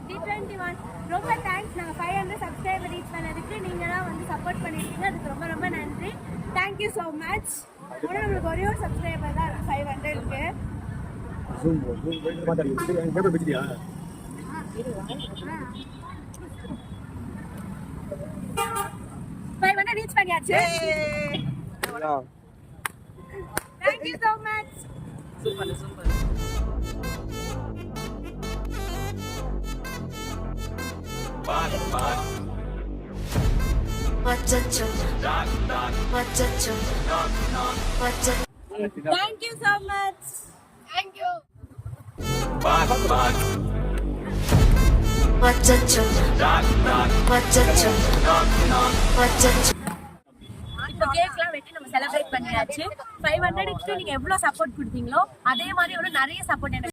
T21 ரொம்ப thanks. நாங்கள் 500 subscriber reach பண்ணதுக்கு நீங்களாம் வந்து சப்போர்ட் பண்ணியிருக்கீங்க. அதுக்கு ரொம்ப ரொம்ப நன்றி. Thank you so much. கூட நம்மளுக்கு ஒரே ஒரு சப்ஸ்கிரைபர் தான் இருக்கு 500க்கு. 500 ரீச் பண்ணியாச்சு. Thank you so much. Super super. Thank you so much. Thank you. இப்போ கேக்லாம் வெட்டி நம்ம செலிப்ரேட் பண்ணியாச்சு. 500க்கு நீங்க எவ்வளவு சப்போர்ட் கொடுத்தீங்களோ அதே மாதிரி நிறைய சப்போர்ட் எனக்கு